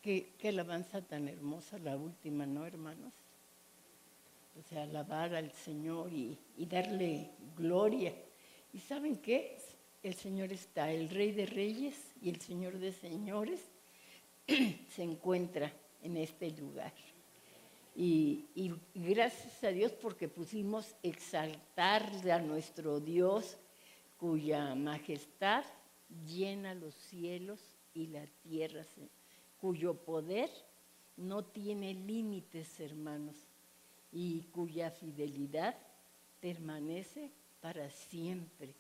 Qué alabanza tan hermosa la última, ¿no, hermanos? O sea, alabar al Señor y darle gloria. ¿Y saben qué? El Señor está, el Rey de Reyes y el Señor de Señores se encuentra en este lugar. Y gracias a Dios porque pusimos exaltar a nuestro Dios, cuya majestad llena los cielos y la tierra, cuyo poder no tiene límites, hermanos, y cuya fidelidad permanece para siempre,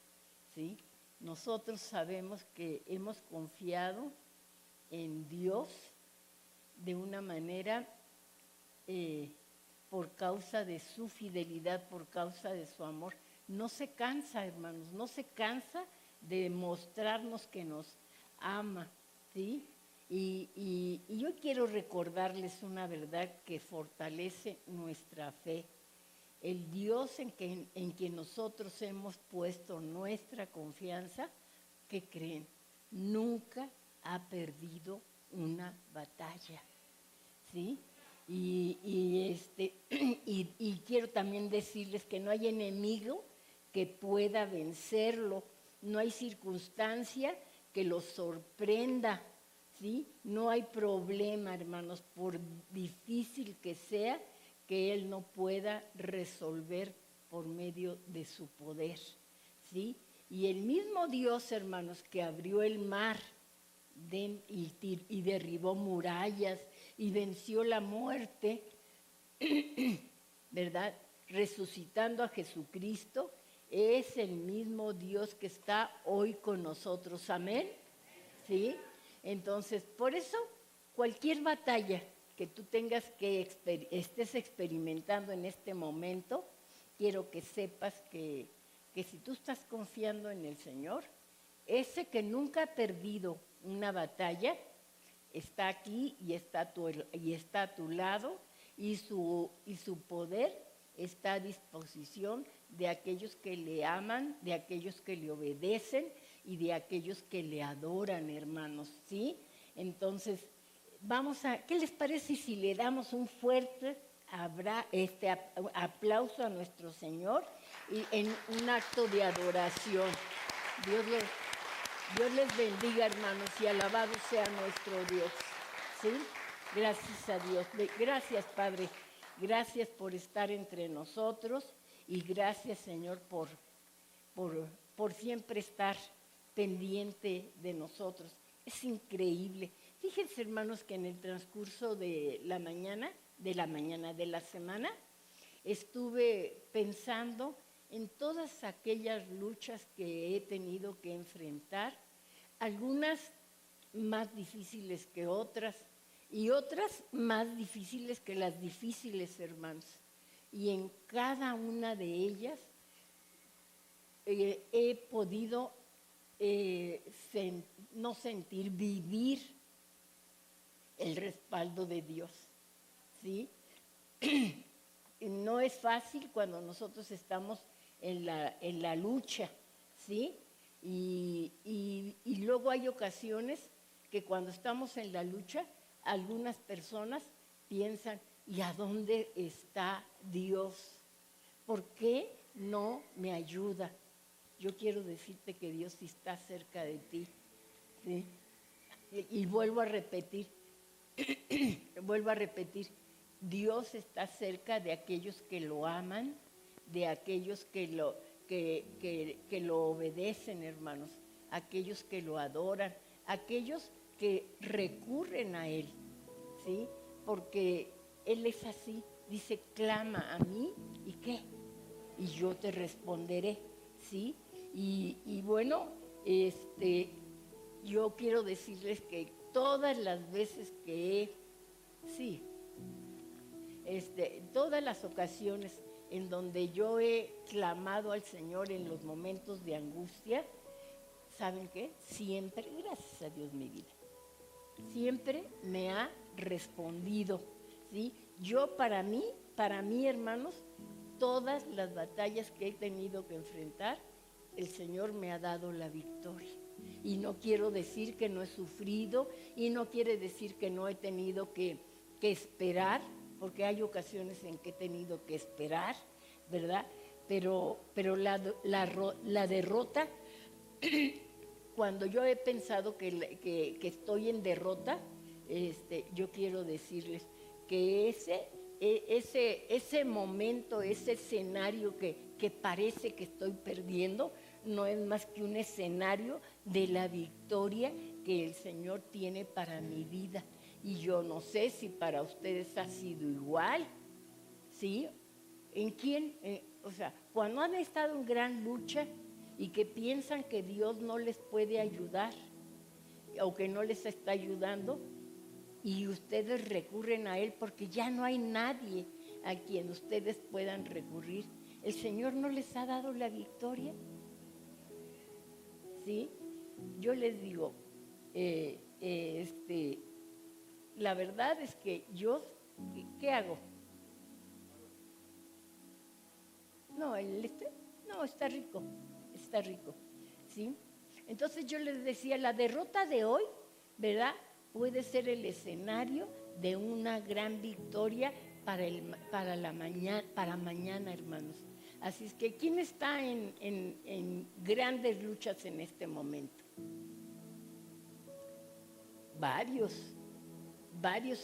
¿sí? Nosotros sabemos que hemos confiado en Dios de una manera por causa de su fidelidad, por causa de su amor. No se cansa, hermanos, no se cansa de mostrarnos que nos ama, ¿sí? Y yo quiero recordarles una verdad que fortalece nuestra fe. El Dios en quien nosotros hemos puesto nuestra confianza, ¿qué creen? Nunca ha perdido una batalla, ¿sí? Y quiero también decirles que no hay enemigo que pueda vencerlo, no hay circunstancia que lo sorprenda, ¿sí? No hay problema, hermanos, por difícil que sea, que Él no pueda resolver por medio de su poder, ¿sí? Y el mismo Dios, hermanos, que abrió el mar y derribó murallas y venció la muerte, ¿verdad? Resucitando a Jesucristo, es el mismo Dios que está hoy con nosotros. Amén. ¿Sí? Entonces, por eso, cualquier batalla que tú tengas estés experimentando en este momento, quiero que sepas que si tú estás confiando en el Señor, ese que nunca ha perdido una batalla, está aquí y está a tu lado, y su poder está a disposición de aquellos que le aman, de aquellos que le obedecen y de aquellos que le adoran, hermanos, ¿sí? Entonces, ¿qué les parece si le damos un fuerte aplauso a nuestro Señor y en un acto de adoración? Dios les bendiga, hermanos, y alabado sea nuestro Dios, ¿sí? Gracias a Dios. Gracias, Padre. Gracias por estar entre nosotros y gracias, Señor, por siempre estar pendiente de nosotros. Es increíble. Fíjense, hermanos, que en el transcurso de la semana, estuve pensando en todas aquellas luchas que he tenido que enfrentar, algunas más difíciles que otras y otras más difíciles que las difíciles, hermanos. Y en cada una de ellas he podido vivir el respaldo de Dios, ¿sí? No es fácil cuando nosotros estamos en la lucha, ¿sí? Y luego hay ocasiones que cuando estamos en la lucha, algunas personas piensan, ¿y a dónde está Dios? ¿Por qué no me ayuda? Yo quiero decirte que Dios sí está cerca de ti, ¿sí? Y vuelvo a repetir, Dios está cerca de aquellos que lo aman, de aquellos que lo obedecen, hermanos, aquellos que lo adoran, aquellos que recurren a Él, ¿sí? Porque Él es así, dice, clama a mí, ¿y qué? Y yo te responderé, ¿sí? Y bueno, yo quiero decirles que todas las veces todas las ocasiones en donde yo he clamado al Señor en los momentos de angustia, ¿saben qué? Siempre, gracias a Dios, mi vida, siempre me ha respondido, ¿sí? Yo para mí, hermanos, todas las batallas que he tenido que enfrentar, el Señor me ha dado la victoria, Y no quiero decir que no he sufrido y no quiere decir que no he tenido que esperar, porque hay ocasiones en que he tenido que esperar, ¿verdad? Pero la derrota, cuando yo he pensado que estoy en derrota, yo quiero decirles que ese momento, ese escenario que parece que estoy perdiendo, no es más que un escenario de la victoria que el Señor tiene para mi vida. Y yo no sé si para ustedes ha sido igual, ¿sí? ¿En quién? O sea, cuando han estado en gran lucha y que piensan que Dios no les puede ayudar o que no les está ayudando, y ustedes recurren a Él porque ya no hay nadie a quien ustedes puedan recurrir. ¿El Señor no les ha dado la victoria? ¿Sí? Yo les digo, la verdad es que yo, ¿qué hago? No, no, está rico, ¿sí? Entonces yo les decía, la derrota de hoy, ¿verdad? Puede ser el escenario de una gran victoria para mañana, hermanos. Así es que, ¿quién está en grandes luchas en este momento? Varios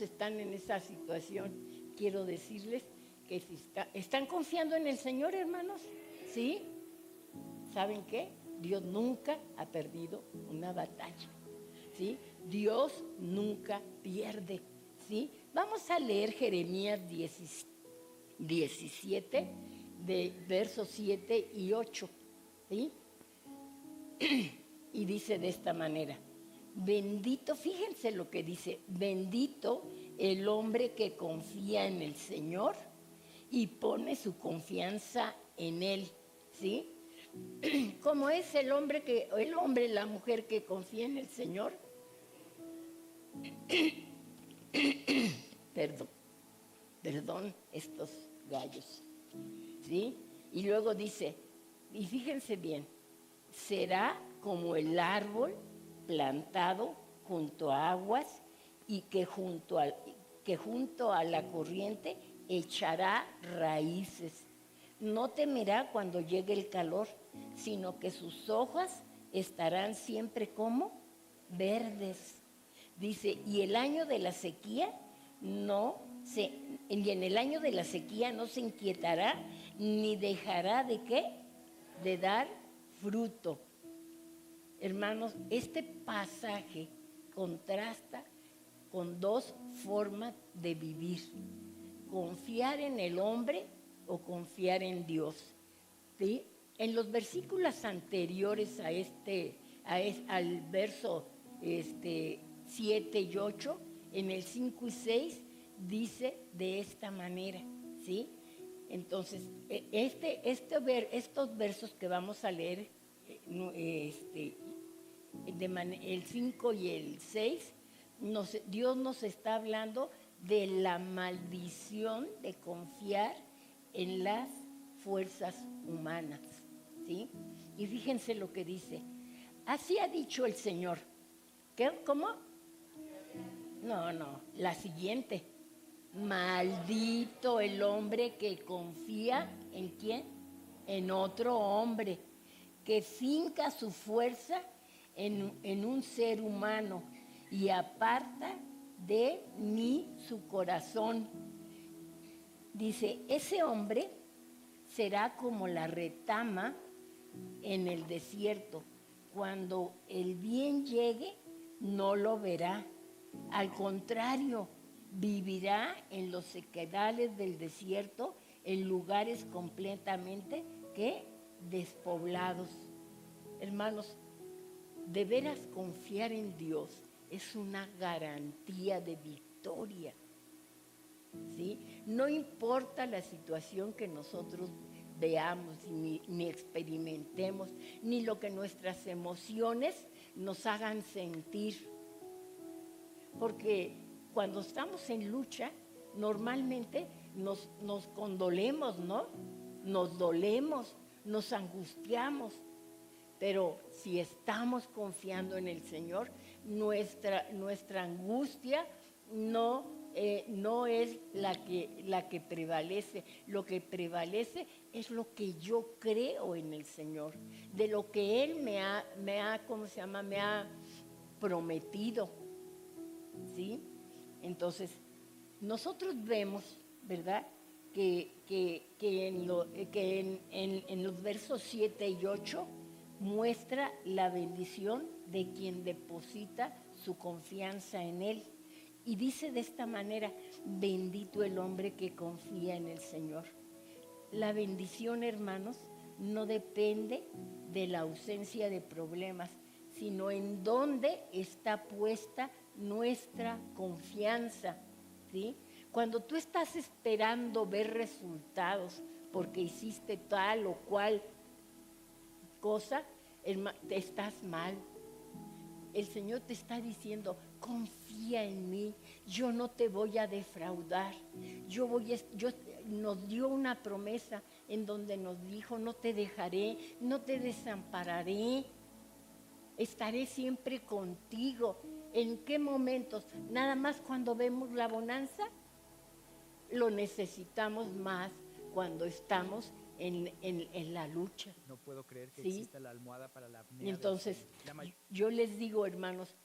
están en esa situación. Quiero decirles que si están confiando en el Señor, hermanos, ¿sí? ¿Saben qué? Dios nunca ha perdido una batalla, ¿sí? Dios nunca pierde, ¿sí? Vamos a leer Jeremías 17, de versos 7 y 8, ¿sí? Y dice de esta manera: bendito, fíjense lo que dice, bendito el hombre que confía en el Señor y pone su confianza en Él, ¿sí? ¿Cómo es el hombre, la mujer que confía en el Señor? Perdón, estos gallos, ¿sí? Y luego dice, y fíjense bien, será como el árbol plantado junto a aguas y que junto a la corriente echará raíces. No temerá cuando llegue el calor, sino que sus hojas estarán siempre como verdes. Dice, y en el año de la sequía no se inquietará ni dejará de ¿qué? De dar fruto. Hermanos, este pasaje contrasta con dos formas de vivir: confiar en el hombre o confiar en Dios, ¿sí? En los versículos anteriores al verso 7 y 8, en el 5 y 6 dice de esta manera, ¿sí? Entonces, estos versos que vamos a leer, el 5 y el 6, Dios nos está hablando de la maldición de confiar en las fuerzas humanas, ¿sí? Y fíjense lo que dice: así ha dicho el Señor. ¿Cómo? No, la siguiente: maldito el hombre que confía ¿en quién? En otro hombre, que finca su fuerza en un ser humano y aparta de mí su corazón. Dice, ese hombre será como la retama en el desierto. Cuando el bien llegue, no lo verá. Al contrario, vivirá en los sequedales del desierto, en lugares completamente despoblados. Hermanos, de veras confiar en Dios es una garantía de victoria, ¿sí? No importa la situación que nosotros veamos, ni experimentemos, ni lo que nuestras emociones nos hagan sentir. Porque cuando estamos en lucha, normalmente nos condolemos, ¿no? Nos dolemos, nos angustiamos. Pero si estamos confiando en el Señor, nuestra angustia no es la que prevalece. Lo que prevalece es lo que yo creo en el Señor, de lo que Él me ha ¿cómo se llama? Me ha prometido, ¿sí? Entonces, nosotros vemos, ¿verdad?, en los versos 7 y 8 muestra la bendición de quien deposita su confianza en Él. Y dice de esta manera: bendito el hombre que confía en el Señor. La bendición, hermanos, no depende de la ausencia de problemas, sino en dónde está puesta nuestra confianza, ¿sí? Cuando tú estás esperando ver resultados porque hiciste tal o cual cosa, te estás mal. El Señor te está diciendo: confía en mí, yo no te voy a defraudar. Nos dio una promesa en donde nos dijo: no te dejaré, no te desampararé, estaré siempre contigo. ¿En qué momentos? Nada más cuando vemos la bonanza. Lo necesitamos más cuando estamos en la lucha. No puedo creer que ¿sí? exista la almohada para la apnea. Y entonces, yo les digo, hermanos,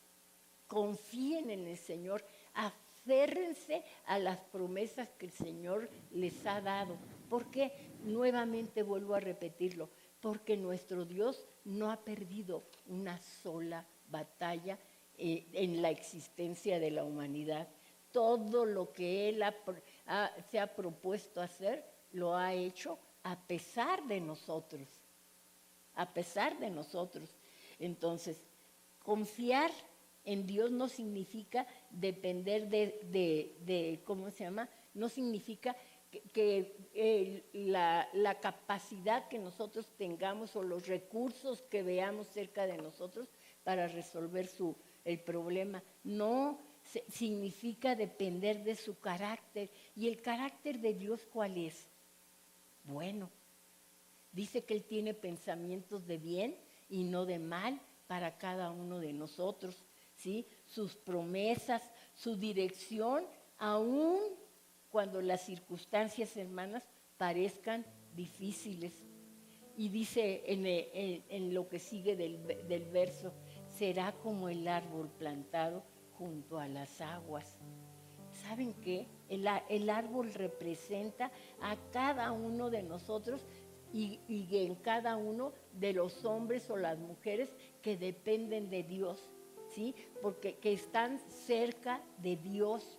confíen en el Señor, aférrense a las promesas que el Señor les ha dado. Porque, nuevamente vuelvo a repetirlo, porque nuestro Dios no ha perdido una sola batalla en la existencia de la humanidad. Todo lo que Él se ha propuesto hacer, lo ha hecho a pesar de nosotros. A pesar de nosotros. Entonces, confiar en Dios no significa depender de ¿cómo se llama? No significa que la capacidad que nosotros tengamos o los recursos que veamos cerca de nosotros para resolver el problema. No significa depender de su carácter. ¿Y el carácter de Dios cuál es? Bueno. Dice que Él tiene pensamientos de bien y no de mal para cada uno de nosotros, ¿sí? Sus promesas, su dirección, aun cuando las circunstancias, hermanas, parezcan difíciles. Y dice en lo que sigue del verso: será como el árbol plantado junto a las aguas. ¿Saben qué? El árbol representa a cada uno de nosotros y en cada uno de los hombres o las mujeres que dependen de Dios, ¿sí? Porque que están cerca de Dios.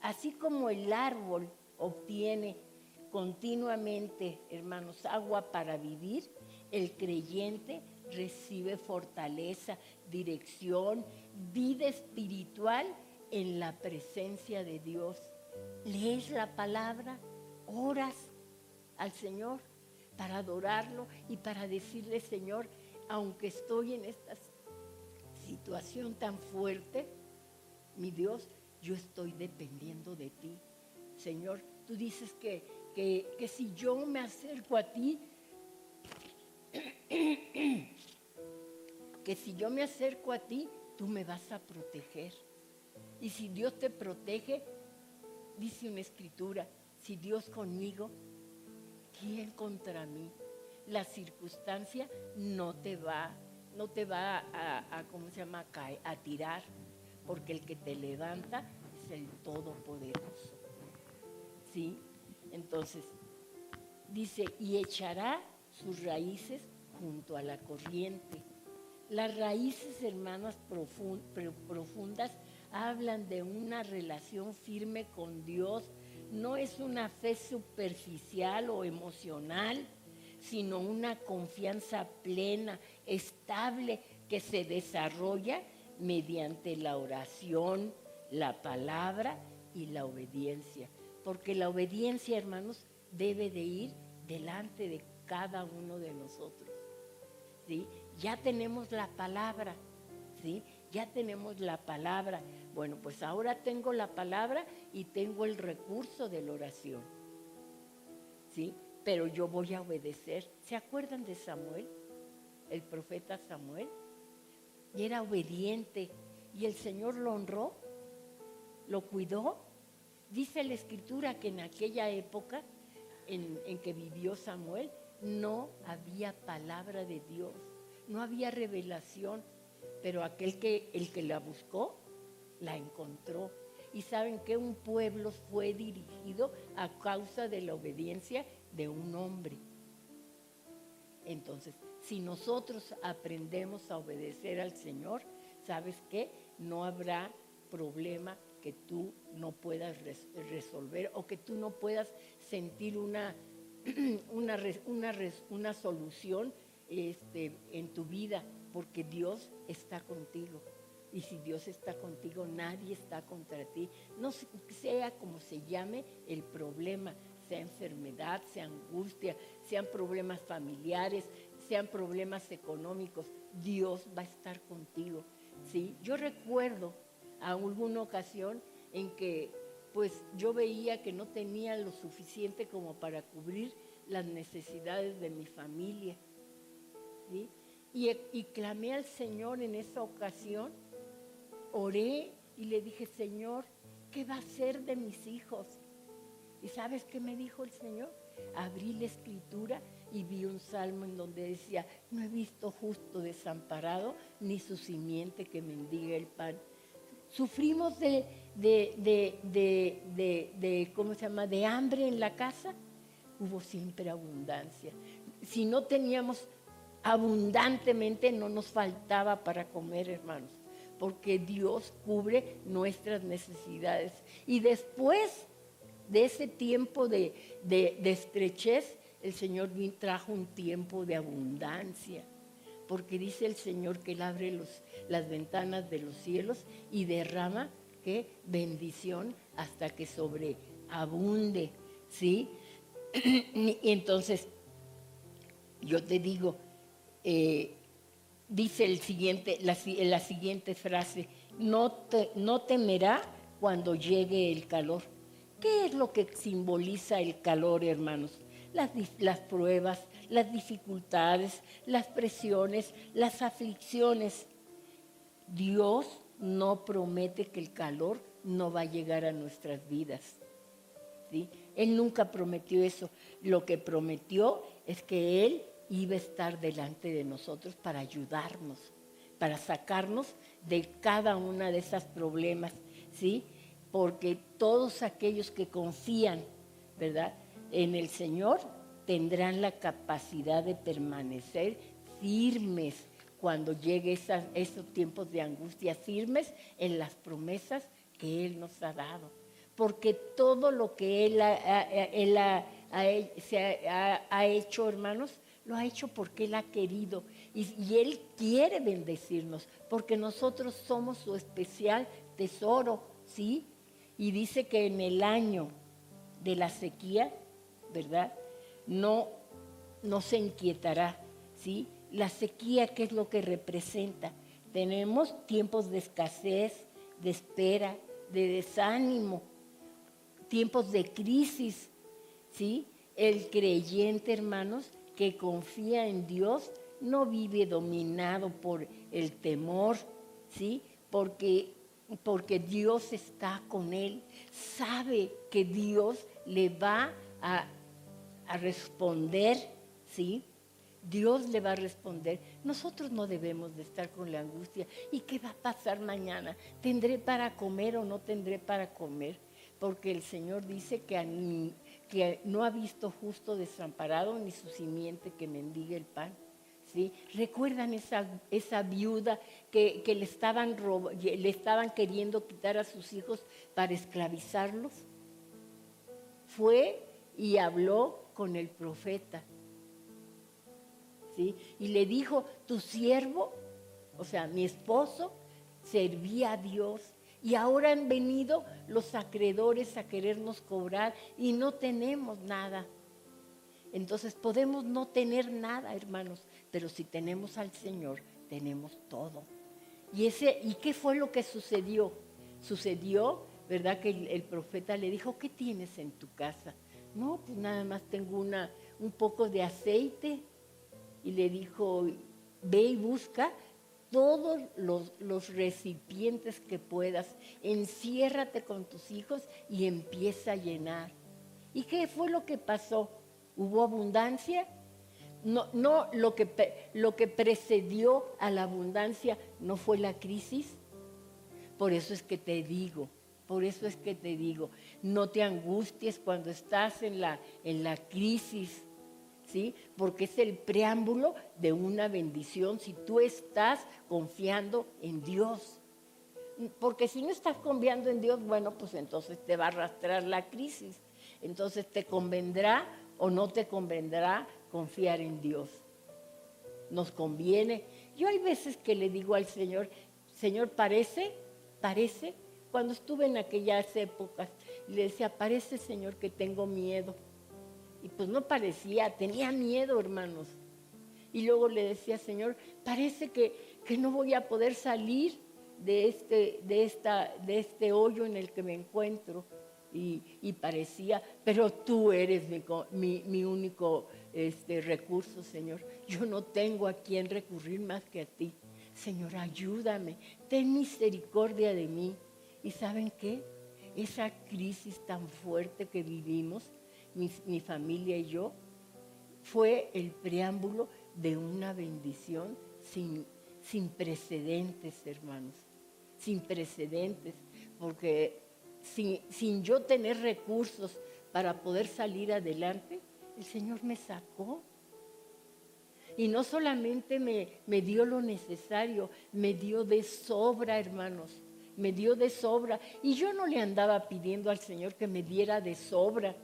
Así como el árbol obtiene continuamente, hermanos, agua para vivir, el creyente recibe fortaleza, dirección, vida espiritual en la presencia de Dios. Lees la palabra, oras al Señor para adorarlo y para decirle: Señor, aunque estoy en esta situación tan fuerte, mi Dios, yo estoy dependiendo de ti. Señor, tú dices que si yo me acerco a ti, que si yo me acerco a ti, tú me vas a proteger. Y si Dios te protege, dice una escritura: si Dios conmigo, ¿quién contra mí? La circunstancia no te va a ¿cómo se llama? A tirar, porque el que te levanta es el Todopoderoso. ¿Sí? Entonces, dice: y echará sus raíces junto a la corriente. Las raíces, hermanas, profundas, hablan de una relación firme con Dios. No es una fe superficial o emocional, sino una confianza plena, estable, que se desarrolla mediante la oración, la palabra y la obediencia. Porque la obediencia, hermanos, debe de ir delante de cada uno de nosotros, ¿sí? Ya tenemos la palabra, ¿sí? Ya tenemos la palabra. Bueno, pues ahora tengo la palabra y tengo el recurso de la oración, ¿sí? Pero yo voy a obedecer. ¿Se acuerdan de Samuel? el profeta Samuel, y era obediente, y el Señor lo honró, lo cuidó. Dice la Escritura que en aquella época en que vivió Samuel, no había palabra de Dios, no había revelación, pero el que la buscó, la encontró. Y saben que un pueblo fue dirigido a causa de la obediencia de un hombre. Entonces, si nosotros aprendemos a obedecer al Señor, ¿sabes qué? No habrá problema que tú no puedas resolver o que tú no puedas sentir una solución en tu vida, porque Dios está contigo. Y si Dios está contigo, nadie está contra ti. No sea como se llame el problema, sea enfermedad, sea angustia, sean problemas familiares, sean problemas económicos, Dios va a estar contigo, ¿sí? Yo recuerdo a alguna ocasión en que pues yo veía que no tenía lo suficiente como para cubrir las necesidades de mi familia, ¿sí? Y clamé al Señor en esa ocasión, oré y le dije, Señor, ¿qué va a ser de mis hijos? ¿Y sabes qué me dijo el Señor? Abrí la Escritura y vi un salmo en donde decía, no he visto justo desamparado, ni su simiente que mendigue el pan. Sufrimos ¿cómo se llama?, de hambre en la casa. Hubo siempre abundancia. Si no teníamos abundantemente, no nos faltaba para comer, hermanos, porque Dios cubre nuestras necesidades. Y después de ese tiempo de estrechez, el Señor trajo un tiempo de abundancia, porque dice el Señor que Él abre las ventanas de los cielos y derrama, ¿qué?, bendición hasta que sobreabunde, ¿sí? Y entonces, yo te digo, dice la siguiente frase, no temerá cuando llegue el calor. ¿Qué es lo que simboliza el calor, hermanos? Las pruebas, las dificultades, las presiones, las aflicciones. Dios no promete que el calor no va a llegar a nuestras vidas, ¿sí? Él nunca prometió eso. Lo que prometió es que Él iba a estar delante de nosotros para ayudarnos, para sacarnos de cada una de esos problemas, ¿sí? Porque todos aquellos que confían, ¿verdad?, en el Señor tendrán la capacidad de permanecer firmes cuando llegue esos tiempos de angustia, firmes en las promesas que Él nos ha dado. Porque todo lo que Él ha hecho, hermanos, lo ha hecho porque Él ha querido. Y Él quiere bendecirnos, porque nosotros somos su especial tesoro, ¿sí? Y dice que en el año de la sequía, ¿verdad?, no se inquietará, ¿sí? La sequía, ¿qué es lo que representa? Tenemos tiempos de escasez, de espera, de desánimo, tiempos de crisis, ¿sí? El creyente, hermanos, que confía en Dios, no vive dominado por el temor, ¿sí? Porque Dios está con él, sabe que Dios le va a responder, ¿sí? Dios le va a responder. Nosotros no debemos de estar con la angustia. ¿Y qué va a pasar mañana? ¿Tendré para comer o no tendré para comer? Porque el Señor dice que no ha visto justo desamparado ni su simiente que mendigue el pan, ¿sí? ¿Recuerdan esa viuda que le estaban queriendo quitar a sus hijos para esclavizarlos? Fue y habló con el profeta, ¿sí? Y le dijo, tu siervo, o sea, mi esposo, servía a Dios, y ahora han venido los acreedores a querernos cobrar y no tenemos nada. Entonces podemos no tener nada, hermanos, pero si tenemos al Señor, tenemos todo. ¿Y qué fue lo que sucedió? Sucedió, ¿verdad?, que el profeta le dijo, ¿qué tienes en tu casa? No, pues nada más tengo un poco de aceite. Y le dijo, ve y busca todos los recipientes que puedas, enciérrate con tus hijos y empieza a llenar. ¿Y qué fue lo que pasó? ¿Hubo abundancia? No, lo que precedió a la abundancia no fue la crisis. Por eso es que te digo, no te angusties cuando estás en la crisis, ¿sí? Porque es el preámbulo de una bendición si tú estás confiando en Dios. Porque si no estás confiando en Dios, bueno, pues entonces te va a arrastrar la crisis. Entonces te convendrá o no te convendrá confiar en Dios. Nos conviene. Yo hay veces que le digo al Señor, Señor, parece, cuando estuve en aquellas épocas, le decía, parece, Señor, que tengo miedo. Y pues no parecía, tenía miedo, hermanos. Y luego le decía, Señor, parece que no voy a poder salir de este hoyo en el que me encuentro. Y parecía, pero tú eres mi único recurso, Señor. Yo no tengo a quién recurrir más que a ti. Señor, ayúdame, ten misericordia de mí. ¿Y saben qué? Esa crisis tan fuerte que vivimos, mi familia y yo, fue el preámbulo de una bendición sin precedentes, hermanos. Sin precedentes, porque sin yo tener recursos para poder salir adelante, el Señor me sacó. Y no solamente me dio lo necesario, me dio de sobra, hermanos, me dio de sobra. Y yo no le andaba pidiendo al Señor que me diera de sobra.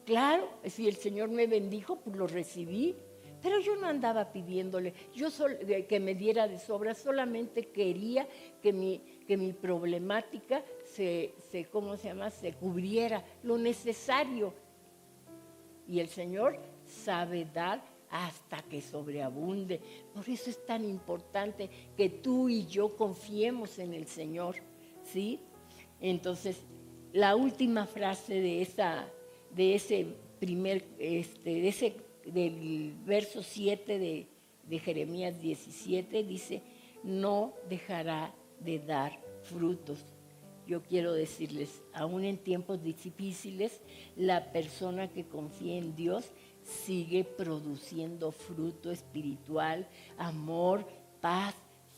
Claro, si el Señor me bendijo, pues lo recibí. Pero yo no andaba pidiéndole, que me diera de sobra, solamente quería que mi problemática se cubriera, lo necesario. Y el Señor sabe dar hasta que sobreabunde. Por eso es tan importante que tú y yo confiemos en el Señor, ¿sí? Entonces, la última frase del verso 7 de Jeremías 17 dice, no dejará de dar frutos. Yo quiero decirles, aún en tiempos difíciles, la persona que confía en Dios sigue produciendo fruto espiritual, amor, paz,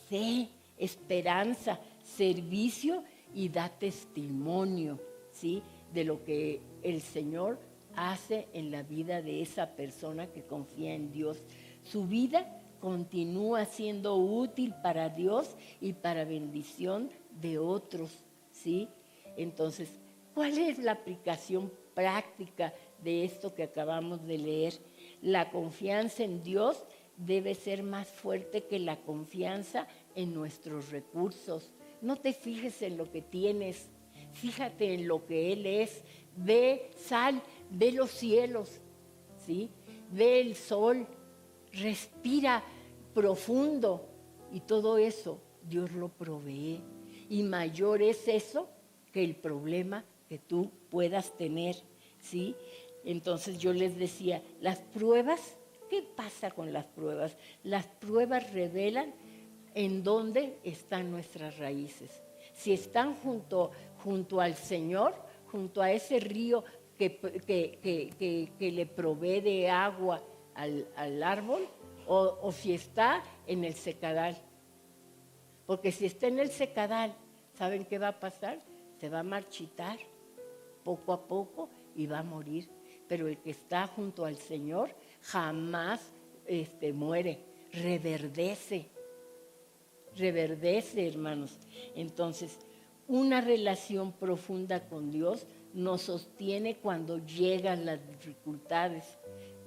fe, esperanza, servicio y da testimonio, ¿sí?, de lo que el Señor hace en la vida de esa persona que confía en Dios. Su vida continúa siendo útil para Dios y para bendición de otros, ¿sí? Entonces, ¿cuál es la aplicación práctica de esto que acabamos de leer? La confianza en Dios debe ser más fuerte que la confianza en nuestros recursos. No te fijes en lo que tienes, fíjate en lo que Él es. Ve los cielos, ¿sí? Ve el sol, respira profundo y todo eso Dios lo provee. Y mayor es eso que el problema que tú puedas tener, ¿sí? Entonces yo les decía, las pruebas, ¿qué pasa con las pruebas? Las pruebas revelan en dónde están nuestras raíces. Si están junto al Señor, junto a ese río que le provee de agua al árbol, o si está en el secadal. Porque si está en el secadal, ¿saben qué va a pasar? Se va a marchitar poco a poco y va a morir. Pero el que está junto al Señor jamás muere, reverdece, hermanos. Entonces, una relación profunda con Dios nos sostiene cuando llegan las dificultades.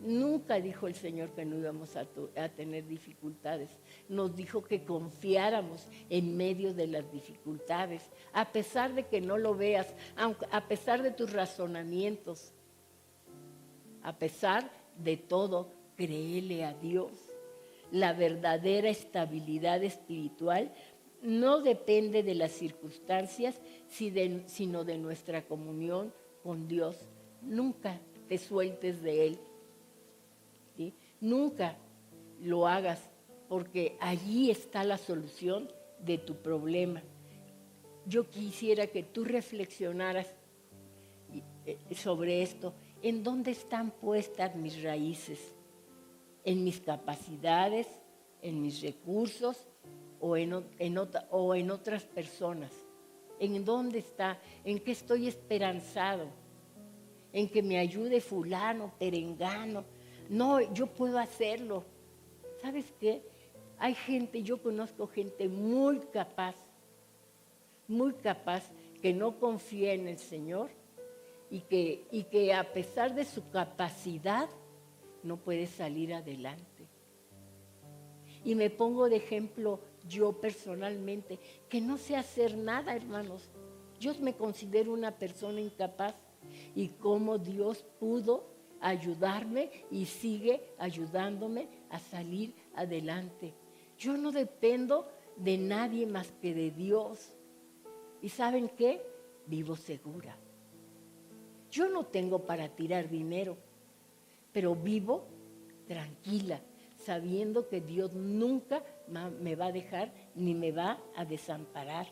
Nunca dijo el Señor que no íbamos a tener dificultades. Nos dijo que confiáramos en medio de las dificultades, a pesar de que no lo veas, a pesar de tus razonamientos, a pesar de todo, créele a Dios. La verdadera estabilidad espiritual no depende de las circunstancias, sino de nuestra comunión con Dios. Nunca te sueltes de Él, ¿sí? Nunca lo hagas, porque allí está la solución de tu problema. Yo quisiera que tú reflexionaras sobre esto. ¿En dónde están puestas mis raíces? ¿En mis capacidades, en mis recursos o en otras personas? ¿En dónde está? ¿En qué estoy esperanzado? ¿En que me ayude fulano, perengano? No, yo puedo hacerlo. ¿Sabes qué? Hay gente, yo conozco gente muy capaz, que no confía en el Señor y que a pesar de su capacidad no puede salir adelante. Y me pongo de ejemplo yo personalmente, que no sé hacer nada, hermanos. Yo me considero una persona incapaz y cómo Dios pudo ayudarme y sigue ayudándome a salir adelante. Yo no dependo de nadie más que de Dios. ¿Y saben qué? Vivo segura. Yo no tengo para tirar dinero, pero vivo tranquila, sabiendo que Dios nunca me va a dejar ni me va a desamparar,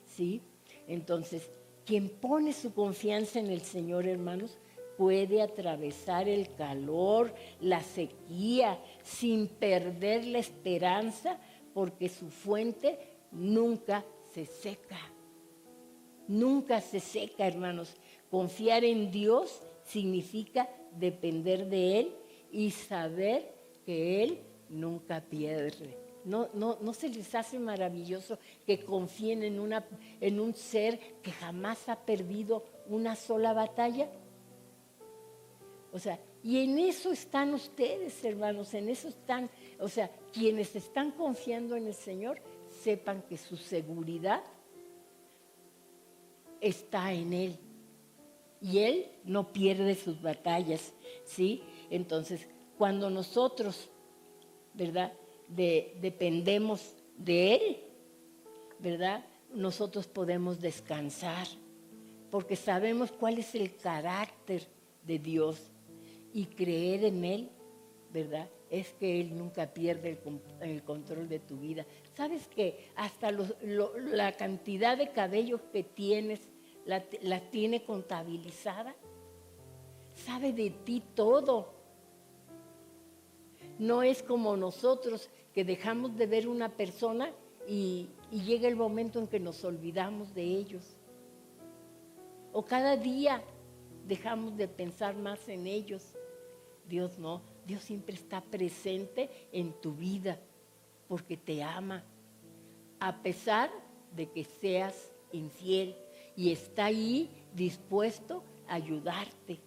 ¿sí? Entonces, quien pone su confianza en el Señor, hermanos, puede atravesar el calor, la sequía, sin perder la esperanza, porque su fuente nunca se seca. Nunca se seca, hermanos. Confiar en Dios significa depender de Él y saber que Él nunca pierde. ¿No se les hace maravilloso que confíen en un ser que jamás ha perdido una sola batalla? O sea, y en eso están ustedes, hermanos, en eso están, o sea, quienes están confiando en el Señor, sepan que su seguridad está en Él. Y Él no pierde sus batallas, ¿sí? Entonces, cuando nosotros, ¿verdad?, dependemos de Él, ¿verdad?, nosotros podemos descansar, porque sabemos cuál es el carácter de Dios. Y creer en Él, ¿verdad?, es que Él nunca pierde el control de tu vida. ¿Sabes que hasta la cantidad de cabellos que tienes la tiene contabilizada? Sabe de ti todo. No es como nosotros que dejamos de ver una persona y llega el momento en que nos olvidamos de ellos. O cada día dejamos de pensar más en ellos. Dios no, Dios siempre está presente en tu vida porque te ama, a pesar de que seas infiel, y está ahí dispuesto a ayudarte.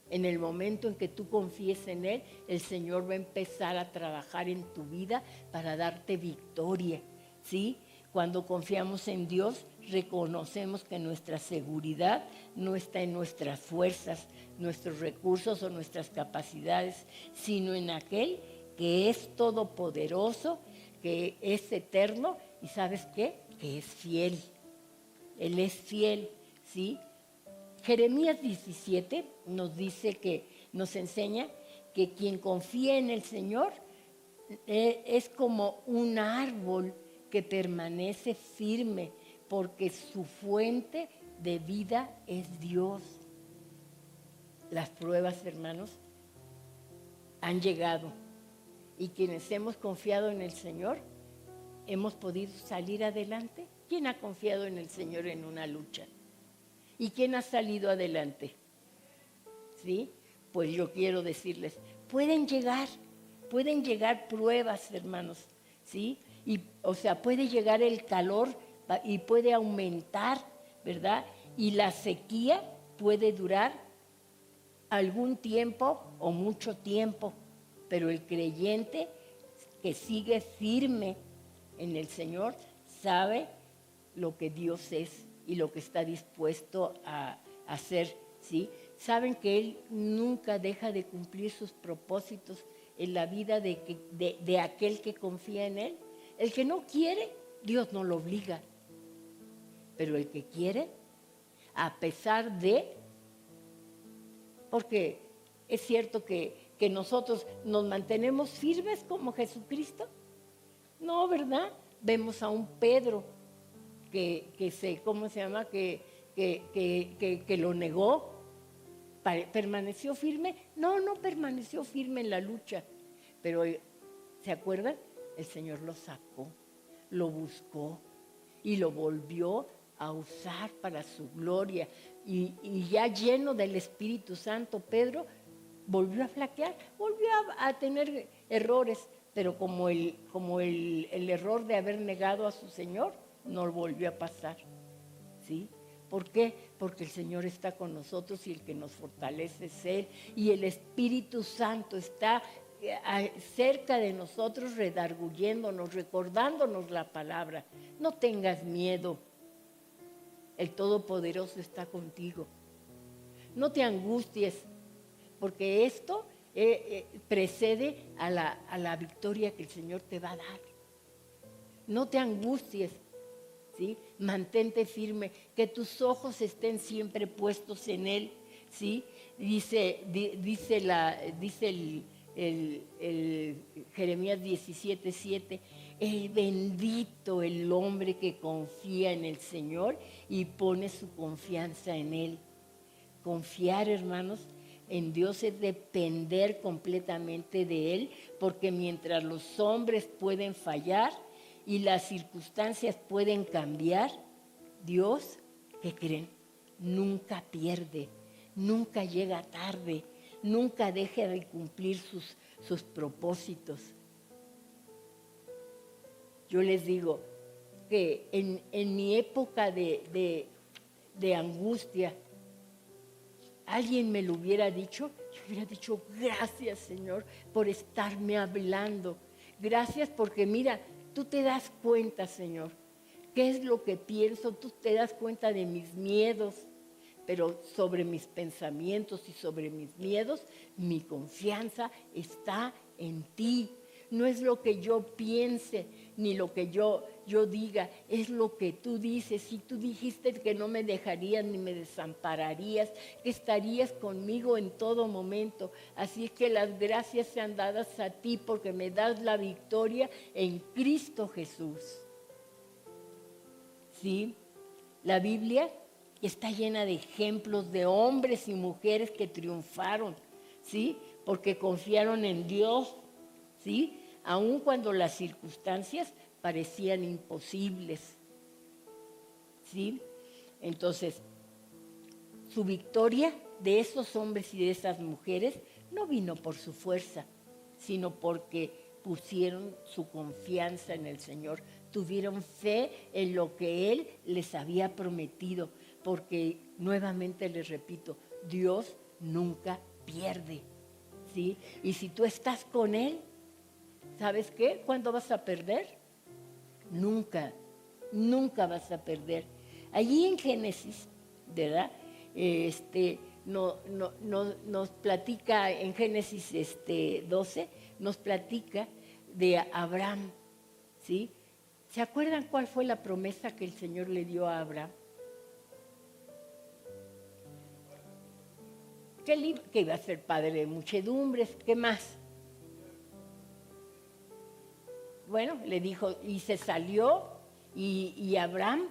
En el momento en que tú confíes en Él, el Señor va a empezar a trabajar en tu vida para darte victoria, ¿sí? Cuando confiamos en Dios, reconocemos que nuestra seguridad no está en nuestras fuerzas, nuestros recursos o nuestras capacidades, sino en aquel que es todopoderoso, que es eterno y ¿sabes qué? Que es fiel. Él es fiel, ¿sí? Jeremías 17 nos dice nos enseña que quien confía en el Señor es como un árbol que permanece firme, porque su fuente de vida es Dios. Las pruebas, hermanos, han llegado y quienes hemos confiado en el Señor hemos podido salir adelante. ¿Quién ha confiado en el Señor en una lucha? ¿Y quién ha salido adelante? ¿Sí? Pues yo quiero decirles, pueden llegar pruebas, hermanos, ¿sí? Y, o sea, puede llegar el calor y puede aumentar, ¿verdad? Y la sequía puede durar algún tiempo o mucho tiempo, pero el creyente que sigue firme en el Señor sabe lo que Dios es y lo que está dispuesto a hacer, ¿sí? Saben que Él nunca deja de cumplir sus propósitos en la vida de aquel que confía en Él. El que no quiere, Dios no lo obliga. Pero el que quiere, a pesar de, porque es cierto que que nosotros nos mantenemos firmes como Jesucristo? No, ¿verdad? Vemos a un Pedro ¿cómo se llama? Que lo negó. ¿Permaneció firme? No, no permaneció firme en la lucha. Pero, ¿se acuerdan? El Señor lo sacó, lo buscó y lo volvió a usar para su gloria. Y ya lleno del Espíritu Santo, Pedro volvió a flaquear, volvió a tener errores, pero como el error de haber negado a su Señor, no volvió a pasar, ¿sí? ¿Por qué? Porque el Señor está con nosotros y el que nos fortalece es Él. Y el Espíritu Santo está cerca de nosotros, redarguyéndonos, recordándonos la palabra. No tengas miedo, el Todopoderoso está contigo. No te angusties, porque esto precede a la victoria que el Señor te va a dar. No te angusties, ¿sí? Mantente firme, que tus ojos estén siempre puestos en Él, ¿sí? Dice el Jeremías 17:7, bendito el hombre que confía en el Señor y pone su confianza en Él. Confiar, hermanos, en Dios es depender completamente de Él, porque mientras los hombres pueden fallar y las circunstancias pueden cambiar, Dios, ¿qué creen? Nunca pierde, nunca llega tarde, nunca deja de cumplir sus propósitos. Yo les digo que en mi época de angustia, alguien me lo hubiera dicho, yo hubiera dicho, gracias, Señor, por estarme hablando. Gracias porque mira, tú te das cuenta, Señor, qué es lo que pienso, tú te das cuenta de mis miedos, pero sobre mis pensamientos y sobre mis miedos, mi confianza está en ti. No es lo que yo piense, ni lo que yo diga, es lo que tú dices. Y tú dijiste que no me dejarías ni me desampararías, que estarías conmigo en todo momento. Así es que las gracias sean dadas a ti porque me das la victoria en Cristo Jesús. ¿Sí? La Biblia está llena de ejemplos de hombres y mujeres que triunfaron, ¿sí? Porque confiaron en Dios, ¿sí? Aun cuando las circunstancias parecían imposibles, ¿sí? Entonces, su victoria de esos hombres y de esas mujeres no vino por su fuerza, sino porque pusieron su confianza en el Señor, tuvieron fe en lo que Él les había prometido, porque nuevamente les repito, Dios nunca pierde, ¿sí? Y si tú estás con Él, ¿sabes qué? ¿Cuándo vas a perder? Nunca, nunca vas a perder. Allí en Génesis, ¿verdad? Nos platica, en Génesis 12, nos platica de Abraham, ¿sí? ¿Se acuerdan cuál fue la promesa que el Señor le dio a Abraham? Que iba a ser padre de muchedumbres, ¿qué más? Bueno, le dijo, y se salió, y Abraham,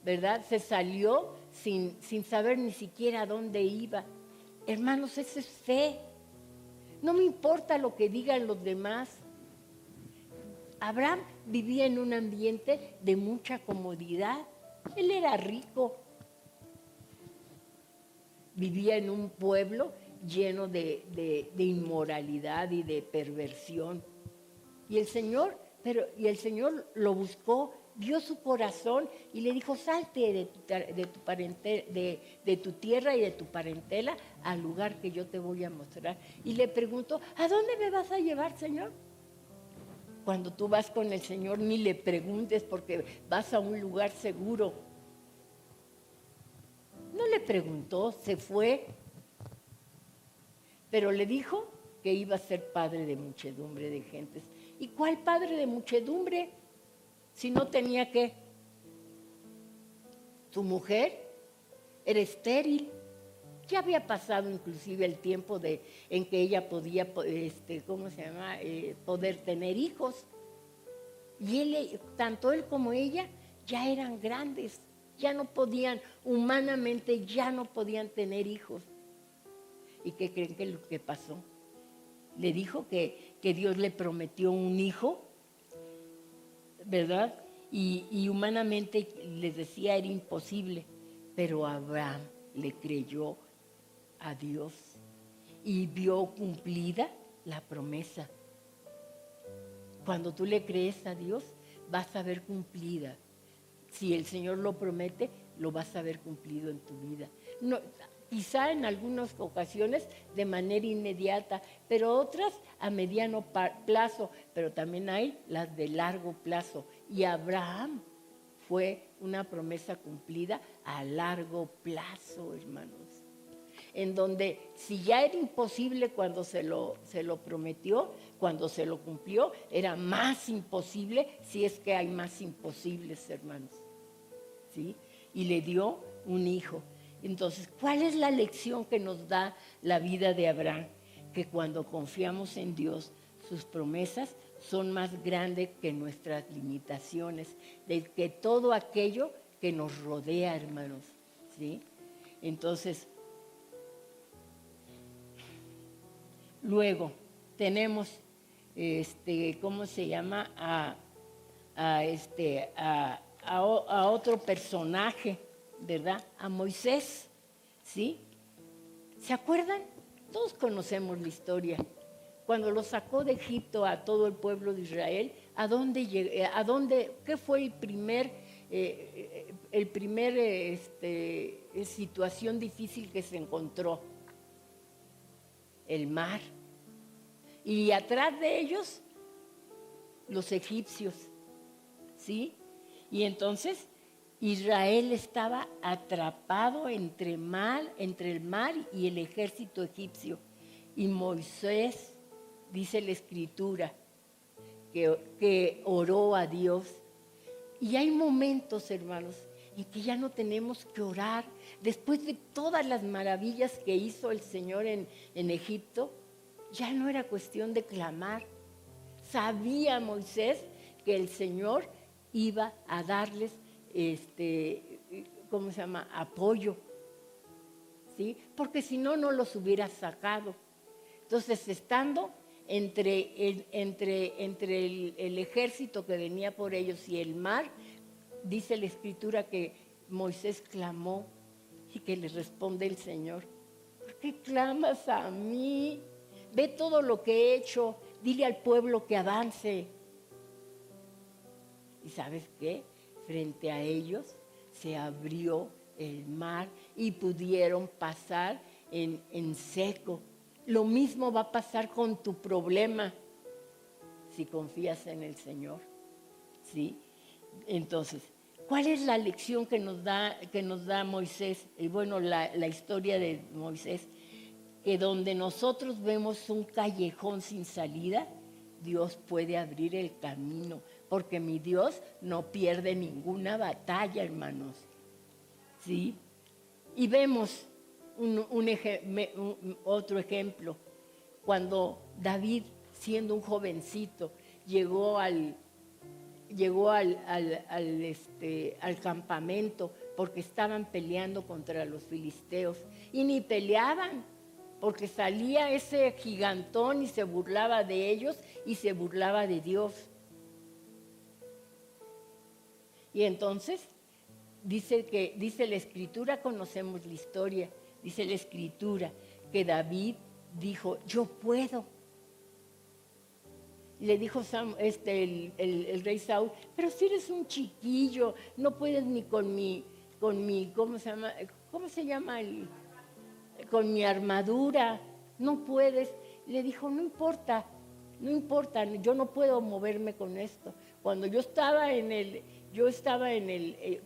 ¿verdad? Se salió sin saber ni siquiera a dónde iba. Hermanos, eso es fe. No me importa lo que digan los demás. Abraham vivía en un ambiente de mucha comodidad. Él era rico. Vivía en un pueblo lleno de inmoralidad y de perversión. Y el Señor lo buscó, vio su corazón y le dijo, salte de tu tierra y de tu parentela al lugar que yo te voy a mostrar. Y le preguntó, ¿a dónde me vas a llevar, Señor? Cuando tú vas con el Señor, ni le preguntes porque vas a un lugar seguro. No le preguntó, se fue, pero le dijo que iba a ser padre de muchedumbre de gentes. ¿Y cuál padre de muchedumbre? Si no tenía que. Su mujer era estéril, Ya había pasado inclusive el tiempo en que ella podía, poder tener hijos. Y tanto él como ella ya eran grandes, ya no podían, humanamente ya no podían tener hijos. ¿Y qué creen que lo que pasó? Le dijo que Dios le prometió un hijo, ¿verdad? Y humanamente les decía era imposible, pero Abraham le creyó a Dios y vio cumplida la promesa. Cuando tú le crees a Dios, vas a ver cumplida. Si el Señor lo promete, lo vas a ver cumplido en tu vida. No, quizá en algunas ocasiones de manera inmediata, pero otras a mediano plazo, pero también hay las de largo plazo. Y Abraham fue una promesa cumplida a largo plazo, hermanos. En donde si ya era imposible cuando se lo prometió, cuando se lo cumplió, era más imposible si es que hay más imposibles, hermanos. ¿Sí? Y le dio un hijo. Entonces, ¿cuál es la lección que nos da la vida de Abraham? Que cuando confiamos en Dios, sus promesas son más grandes que nuestras limitaciones, de que todo aquello que nos rodea, hermanos. ¿Sí? Entonces, luego tenemos, ¿cómo se llama? A otro personaje, ¿verdad? A Moisés, ¿sí? ¿Se acuerdan? Todos conocemos la historia. Cuando lo sacó de Egipto a todo el pueblo de Israel, ¿qué fue el primer situación difícil que se encontró? El mar. Y atrás de ellos, los egipcios, ¿sí? Y entonces Israel estaba atrapado entre el mar y el ejército egipcio. Y Moisés, dice la Escritura, que oró a Dios. Y hay momentos, hermanos, en que ya no tenemos que orar. Después de todas las maravillas que hizo el Señor en Egipto, ya no era cuestión de clamar. Sabía Moisés que el Señor iba a darles apoyo, ¿sí? Porque si no, no los hubiera sacado. Entonces, estando entre el ejército que venía por ellos y el mar, dice la Escritura que Moisés clamó y que le responde el Señor: ¿por qué clamas a mí? Ve todo lo que he hecho, dile al pueblo que avance. ¿Y sabes qué? Frente a ellos se abrió el mar y pudieron pasar en seco. Lo mismo va a pasar con tu problema si confías en el Señor, ¿sí? Entonces, ¿cuál es la lección que nos da Moisés? Y bueno, la historia de Moisés, que donde nosotros vemos un callejón sin salida, Dios puede abrir el camino, porque mi Dios no pierde ninguna batalla, hermanos, ¿sí? Y vemos otro ejemplo, cuando David, siendo un jovencito, llegó al campamento porque estaban peleando contra los filisteos y ni peleaban, porque salía ese gigantón y se burlaba de ellos y se burlaba de Dios. Y entonces dice la Escritura, conocemos la historia, dice la Escritura que David dijo: yo puedo. Le dijo el rey Saúl: pero si eres un chiquillo, no puedes ni con mi ¿cómo se llama? Con mi armadura, no puedes. Le dijo: no importa, yo no puedo moverme con esto. Cuando yo estaba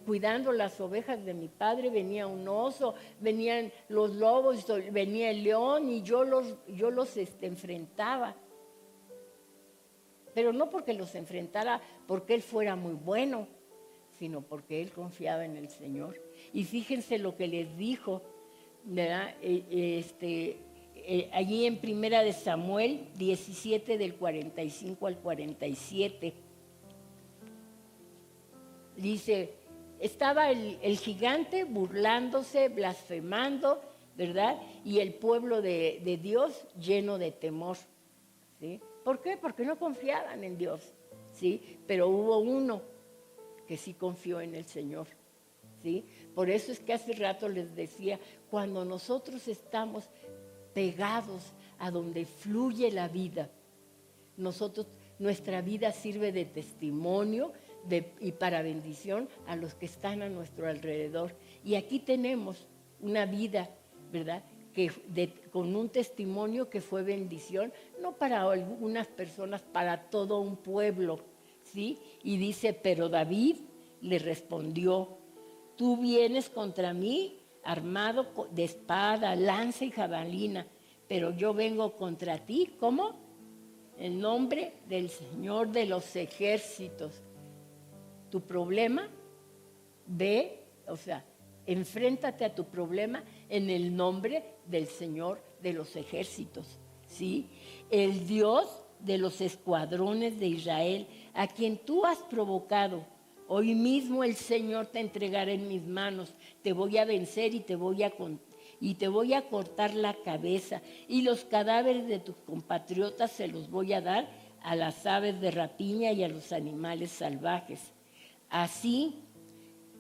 cuidando las ovejas de mi padre, venía un oso, venían los lobos, venía el león y yo los enfrentaba. Pero no porque los enfrentara porque él fuera muy bueno, sino porque él confiaba en el Señor. Y fíjense lo que les dijo: ¿verdad? Allí en Primera de Samuel 17 del 45 al 47. Dice, estaba el gigante burlándose, blasfemando, ¿verdad? Y el pueblo de Dios lleno de temor, ¿sí? ¿Por qué? Porque no confiaban en Dios, ¿sí? Pero hubo uno que sí confió en el Señor, ¿sí? Por eso es que hace rato les decía, cuando nosotros estamos pegados a donde fluye la vida, nuestra vida sirve de testimonio y para bendición a los que están a nuestro alrededor. Y aquí tenemos una vida, ¿verdad?, con un testimonio que fue bendición, no para algunas personas, para todo un pueblo, ¿sí? Y dice, pero David le respondió, tú vienes contra mí armado de espada, lanza y jabalina, pero yo vengo contra ti, ¿cómo? En nombre del Señor de los ejércitos. Tu problema, enfréntate a tu problema en el nombre del Señor de los ejércitos, ¿sí? El Dios de los escuadrones de Israel, a quien tú has provocado. Hoy mismo el Señor te entregará en mis manos, te voy a vencer y te voy a cortar la cabeza, y los cadáveres de tus compatriotas se los voy a dar a las aves de rapiña y a los animales salvajes. Así,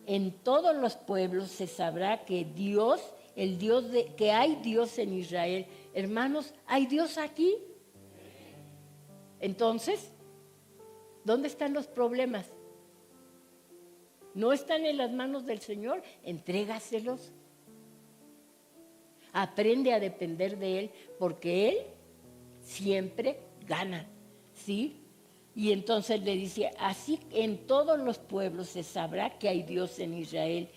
en todos los pueblos se sabrá que Dios, que hay Dios en Israel. Hermanos, ¿hay Dios aquí? Entonces, ¿dónde están los problemas? ¿No están en las manos del Señor? Entrégaselos. Aprende a depender de Él, porque Él siempre gana, ¿sí? Y entonces le dice, así en todos los pueblos se sabrá que hay Dios en Israel.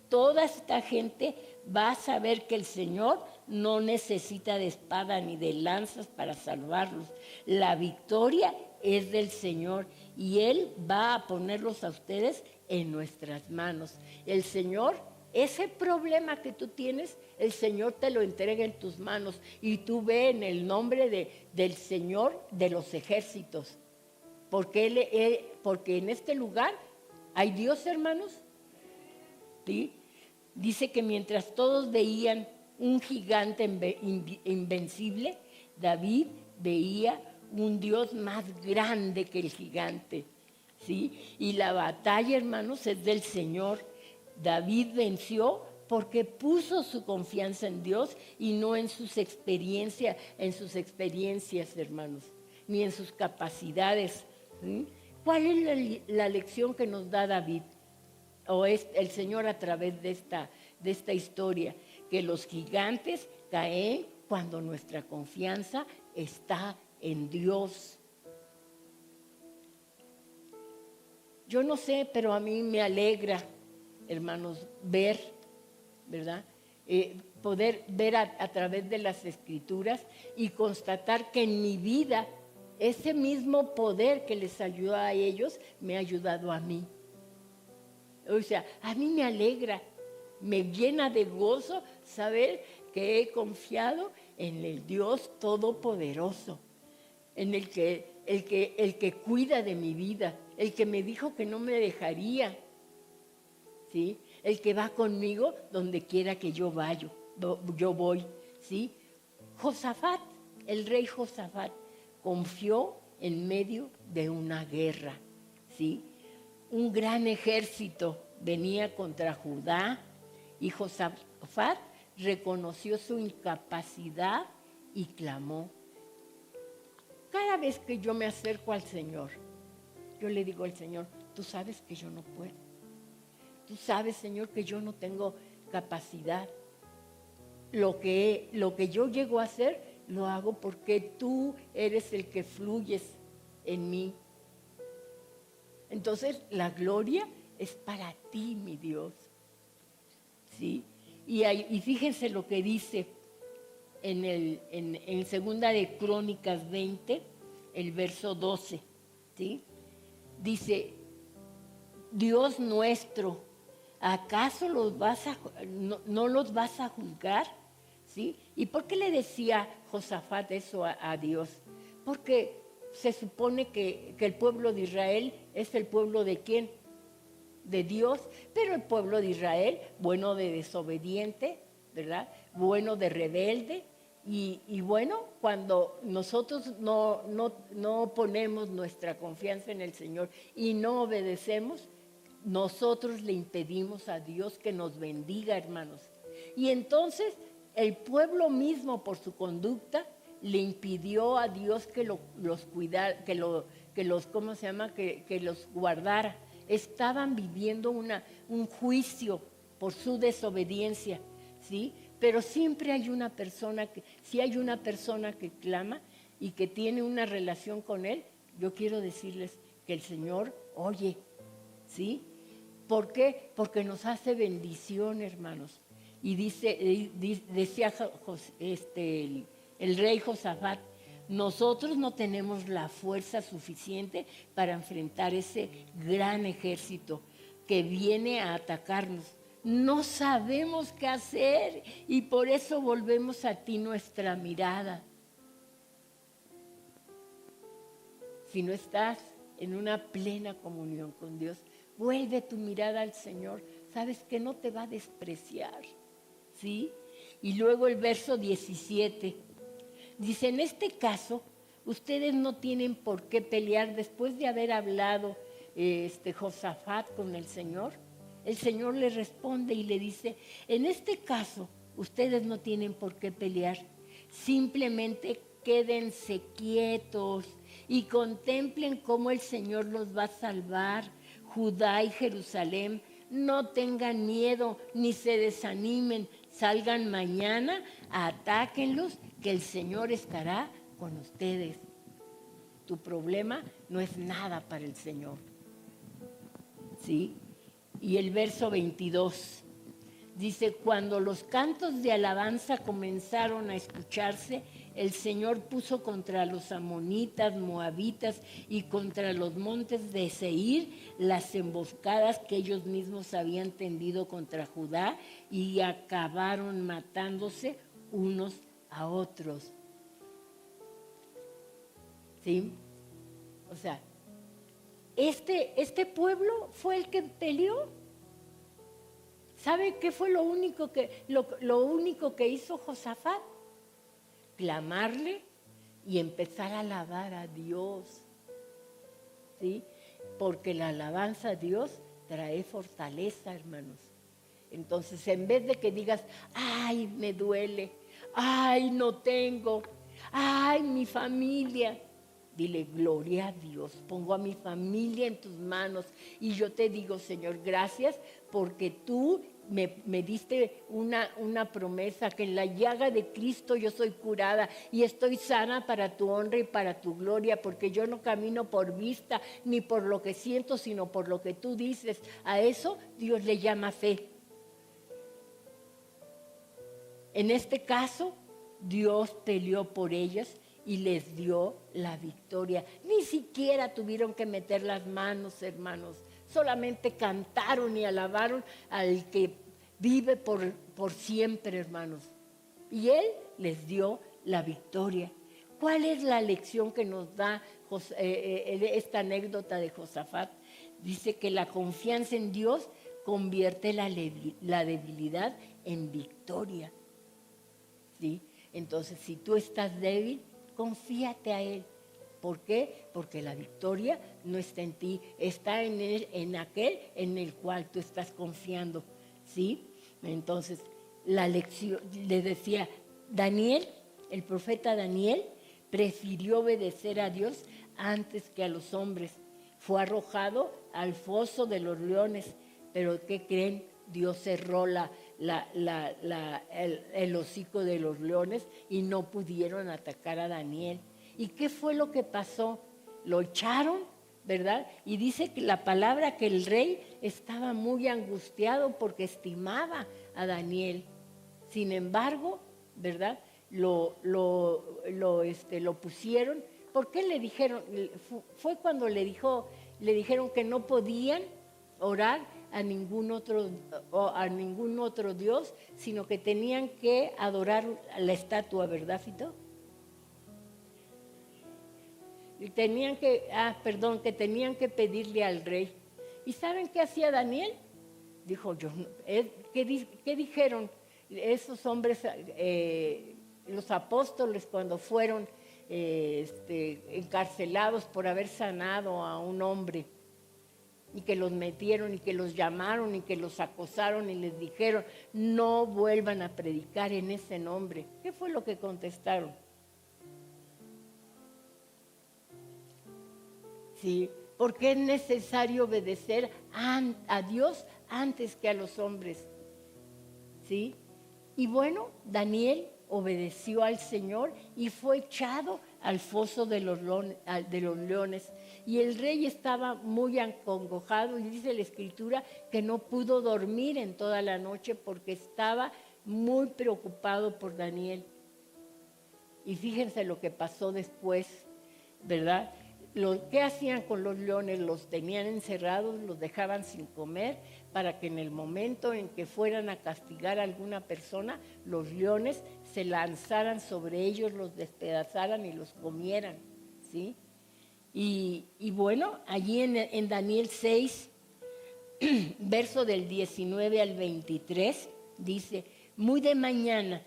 Toda esta gente va a saber que el Señor no necesita de espada ni de lanzas para salvarlos. La victoria es del Señor y Él va a ponerlos a ustedes en nuestras manos. El Señor, ese problema que tú tienes, el Señor te lo entrega en tus manos y tú ve en el nombre del Señor de los ejércitos. Porque en este lugar hay Dios, hermanos. ¿Sí? Dice que mientras todos veían un gigante invencible, David veía un Dios más grande que el gigante, ¿sí? Y la batalla, hermanos, es del Señor. David venció porque puso su confianza en Dios y no en sus experiencias, hermanos, ni en sus capacidades. ¿Sí? ¿Cuál es la lección que nos da David o el Señor a través de esta historia? Que los gigantes caen cuando nuestra confianza está en Dios. Yo no sé, pero a mí me alegra, hermanos, ver, ¿verdad? Poder ver a través de las Escrituras y constatar que en mi vida ese mismo poder que les ayudó a ellos me ha ayudado a mí. O sea, a mí me alegra, me llena de gozo saber que he confiado en el Dios Todopoderoso, en el que cuida de mi vida, el que me dijo que no me dejaría, ¿sí? El que va conmigo donde quiera que yo voy, ¿sí? Josafat, el rey Josafat, confió en medio de una guerra, ¿sí? Un gran ejército venía contra Judá y Josafat reconoció su incapacidad y clamó. Cada vez que yo me acerco al Señor, yo le digo al Señor, tú sabes que yo no puedo. Tú sabes, Señor, que yo no tengo capacidad. Lo que yo llego a hacer, lo hago porque tú eres el que fluyes en mí. Entonces, la gloria es para ti, mi Dios. ¿Sí? Y fíjense lo que dice en Segunda de Crónicas 20, el verso 12. ¿Sí? Dice, Dios nuestro, ¿Acaso no los vas a juzgar? ¿Sí? ¿Y por qué le decía Josafat eso a Dios? Porque se supone que el pueblo de Israel es el pueblo ¿de quién? De Dios, pero el pueblo de Israel, bueno de desobediente, ¿verdad? Bueno de rebelde, y bueno, cuando nosotros no ponemos nuestra confianza en el Señor y no obedecemos, nosotros le impedimos a Dios que nos bendiga, hermanos. Y entonces el pueblo mismo, por su conducta, le impidió a Dios que los cuidara, ¿cómo se llama? Que los guardara. Estaban viviendo un juicio por su desobediencia, ¿sí? Pero siempre hay una persona si hay una persona que clama y que tiene una relación con Él, yo quiero decirles que el Señor oye, ¿sí? ¿Por qué? Porque nos hace bendición, hermanos. Y decía el rey Josafat, nosotros no tenemos la fuerza suficiente para enfrentar ese gran ejército que viene a atacarnos. No sabemos qué hacer y por eso volvemos a ti nuestra mirada. Si no estás en una plena comunión con Dios, vuelve tu mirada al Señor. Sabes que no te va a despreciar, ¿sí? Y luego el verso 17 dice, en este caso, ustedes no tienen por qué pelear después de haber hablado Josafat con el Señor. El Señor le responde y le dice, en este caso, ustedes no tienen por qué pelear. Simplemente quédense quietos y contemplen cómo el Señor los va a salvar. Judá y Jerusalén, no tengan miedo ni se desanimen. Salgan mañana, atáquenlos, que el Señor estará con ustedes. Tu problema no es nada para el Señor. ¿Sí? Y el verso 22 dice, cuando los cantos de alabanza comenzaron a escucharse, el Señor puso contra los amonitas, moabitas y contra los montes de Seir las emboscadas que ellos mismos habían tendido contra Judá y acabaron matándose unos a otros. ¿Sí? O sea, este pueblo fue el que peleó. ¿Sabe qué fue lo único que hizo Josafat? Clamarle y empezar a alabar a Dios, ¿sí? Porque la alabanza a Dios trae fortaleza, hermanos. Entonces, en vez de que digas, ay, me duele, ay, no tengo, ay, mi familia, dile, gloria a Dios, pongo a mi familia en tus manos y yo te digo, Señor, gracias porque tú me diste una promesa que en la llaga de Cristo yo soy curada y estoy sana para tu honra y para tu gloria, porque yo no camino por vista ni por lo que siento, sino por lo que tú dices. A eso Dios le llama fe. En este caso, Dios peleó por ellas y les dio la victoria. Ni siquiera tuvieron que meter las manos, hermanos. Solamente cantaron y alabaron al que vive por siempre, hermanos. Y Él les dio la victoria. ¿Cuál es la lección que nos da esta anécdota de Josafat? Dice que la confianza en Dios convierte la debilidad en victoria. ¿Sí? Entonces, si tú estás débil, confíate a Él. ¿Por qué? Porque la victoria no está en ti, está en Él, en aquel en el cual tú estás confiando, ¿sí? Entonces, la lección, le decía, Daniel, el profeta Daniel, prefirió obedecer a Dios antes que a los hombres. Fue arrojado al foso de los leones, pero ¿qué creen? Dios cerró el hocico de los leones y no pudieron atacar a Daniel. ¿Y qué fue lo que pasó? Lo echaron, ¿verdad? Y dice que la palabra que el rey estaba muy angustiado porque estimaba a Daniel. Sin embargo, ¿verdad? Lo pusieron. ¿Por qué le dijeron? Fue cuando le dijeron que no podían orar a ningún otro Dios, sino que tenían que adorar la estatua, ¿verdad, Fito? Y tenían que tenían que pedirle al rey. ¿Y saben qué hacía Daniel? Dijo, ¿qué dijeron esos hombres, los apóstoles, cuando fueron encarcelados por haber sanado a un hombre? Y que los metieron y que los llamaron y que los acosaron y les dijeron, no vuelvan a predicar en ese nombre. ¿Qué fue lo que contestaron? Sí, porque es necesario obedecer a Dios antes que a los hombres. ¿Sí? Y bueno, Daniel obedeció al Señor y fue echado al foso de los leones. Y el rey estaba muy acongojado y dice la Escritura que no pudo dormir en toda la noche porque estaba muy preocupado por Daniel. Y fíjense lo que pasó después, ¿verdad? ¿Qué hacían con los leones? Los tenían encerrados, los dejaban sin comer, para que en el momento en que fueran a castigar a alguna persona, los leones se lanzaran sobre ellos, los despedazaran y los comieran, ¿sí? Y bueno, allí en Daniel 6, verso del 19 al 23, dice, muy de mañana,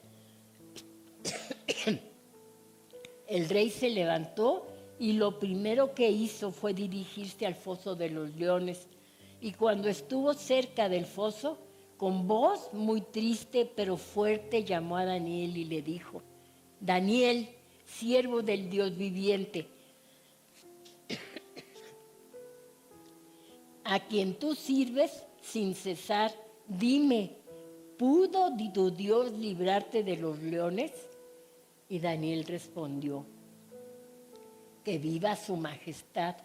el rey se levantó y lo primero que hizo fue dirigirse al foso de los leones. Y cuando estuvo cerca del foso, con voz muy triste pero fuerte llamó a Daniel y le dijo, Daniel, siervo del Dios viviente, a quien tú sirves sin cesar, dime, ¿pudo tu Dios librarte de los leones? Y Daniel respondió, que viva su majestad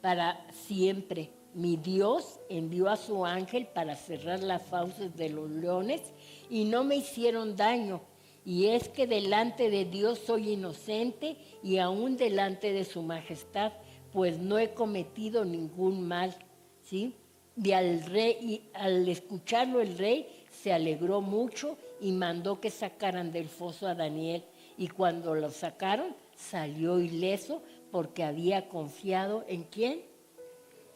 para siempre. Mi Dios envió a su ángel para cerrar las fauces de los leones y no me hicieron daño. Y es que delante de Dios soy inocente y aún delante de su majestad, pues no he cometido ningún mal, ¿sí? Y al escucharlo el rey se alegró mucho y mandó que sacaran del foso a Daniel. Y cuando lo sacaron, salió ileso porque había confiado ¿en quién?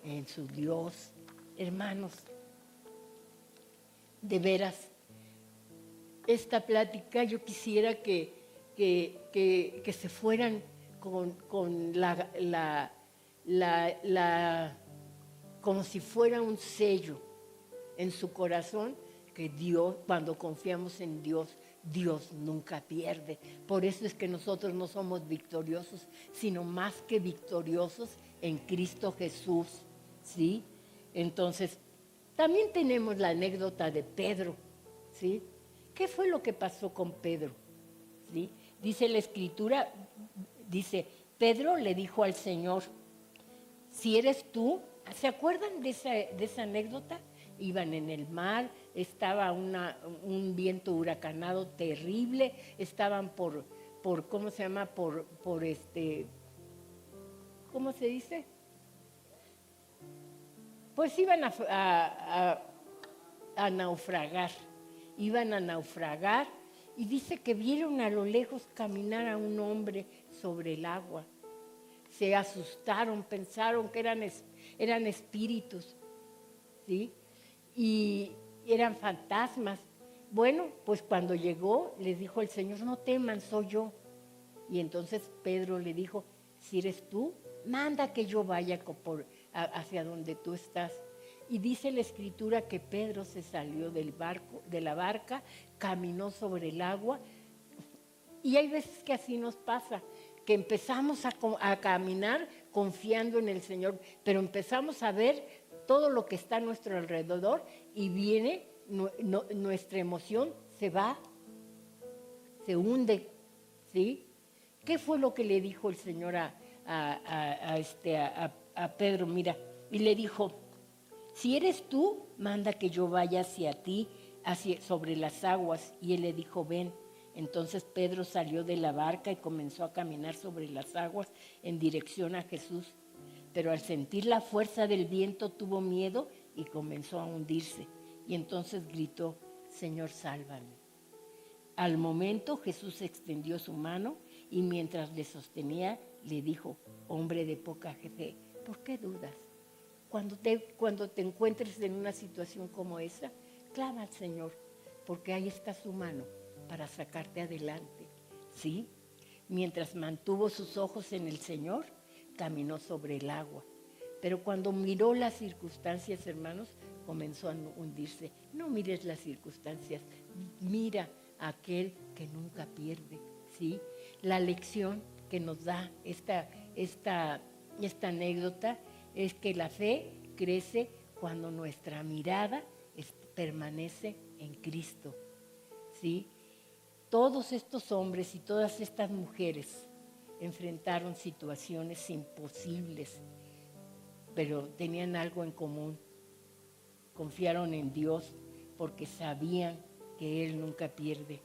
En su Dios. Hermanos, de veras, esta plática yo quisiera que se fueran con como si fuera un sello en su corazón, que Dios, cuando confiamos en Dios, Dios nunca pierde. Por eso es que nosotros no somos victoriosos, sino más que victoriosos en Cristo Jesús, ¿sí? Entonces, también tenemos la anécdota de Pedro, ¿sí? ¿Qué fue lo que pasó con Pedro? ¿Sí? Dice la Escritura, dice, Pedro le dijo al Señor, si eres tú, ¿se acuerdan de esa anécdota? Iban en el mar, estaba un viento huracanado terrible, estaban por ¿cómo se llama? ¿Cómo se dice? Pues iban a naufragar, y dice que vieron a lo lejos caminar a un hombre sobre el agua. Se asustaron, pensaron que eran espíritus, ¿sí? Y eran fantasmas. Bueno, pues cuando llegó, les dijo el Señor, no teman, soy yo. Y entonces Pedro le dijo, si eres tú, manda que yo vaya hacia donde tú estás. Y dice la Escritura que Pedro se salió de la barca, caminó sobre el agua. Y hay veces que así nos pasa, que empezamos a caminar confiando en el Señor, pero empezamos a ver todo lo que está a nuestro alrededor y viene nuestra emoción, se va, se hunde, ¿sí? ¿Qué fue lo que le dijo el Señor a Pedro? Mira, y le dijo, si eres tú, manda que yo vaya hacia ti, sobre las aguas. Y él le dijo, ven. Entonces Pedro salió de la barca y comenzó a caminar sobre las aguas en dirección a Jesús. Pero al sentir la fuerza del viento tuvo miedo y comenzó a hundirse. Y entonces gritó: Señor, sálvame. Al momento Jesús extendió su mano y mientras le sostenía le dijo: hombre de poca fe, ¿por qué dudas? Cuando te encuentres en una situación como esa, clama al Señor, porque ahí está su mano para sacarte adelante, ¿sí? Mientras mantuvo sus ojos en el Señor, caminó sobre el agua. Pero cuando miró las circunstancias, hermanos, comenzó a hundirse. No mires las circunstancias, mira a aquel que nunca pierde, ¿sí? La lección que nos da esta anécdota es que la fe crece cuando nuestra mirada permanece en Cristo, ¿sí? Todos estos hombres y todas estas mujeres enfrentaron situaciones imposibles, pero tenían algo en común. Confiaron en Dios porque sabían que Él nunca pierde.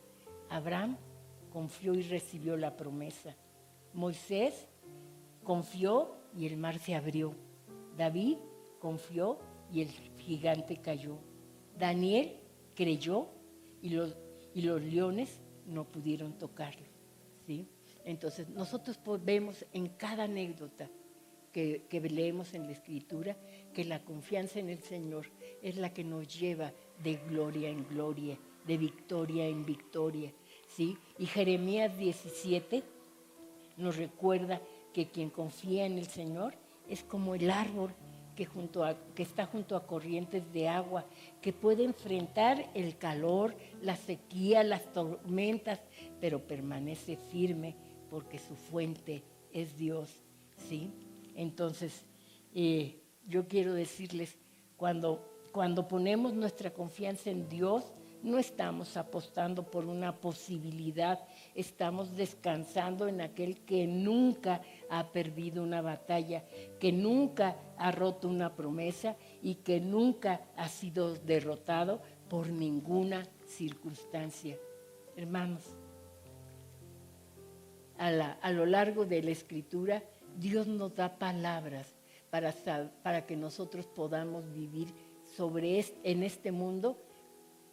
Abraham confió y recibió la promesa. Moisés confió y el mar se abrió. David confió y el gigante cayó. Daniel creyó y los leones no pudieron tocarlo, ¿sí? Entonces nosotros vemos en cada anécdota que leemos en la Escritura que la confianza en el Señor es la que nos lleva de gloria en gloria, de victoria en victoria, ¿sí? Y Jeremías 17 nos recuerda que quien confía en el Señor es como el árbol que está junto a corrientes de agua, que puede enfrentar el calor, la sequía, las tormentas, pero permanece firme porque su fuente es Dios, ¿sí? Entonces, yo quiero decirles, cuando ponemos nuestra confianza en Dios, no estamos apostando por una posibilidad, estamos descansando en aquel que nunca ha perdido una batalla, que nunca ha roto una promesa y que nunca ha sido derrotado por ninguna circunstancia. Hermanos, a lo largo de la Escritura, Dios nos da palabras para que nosotros podamos vivir en este mundo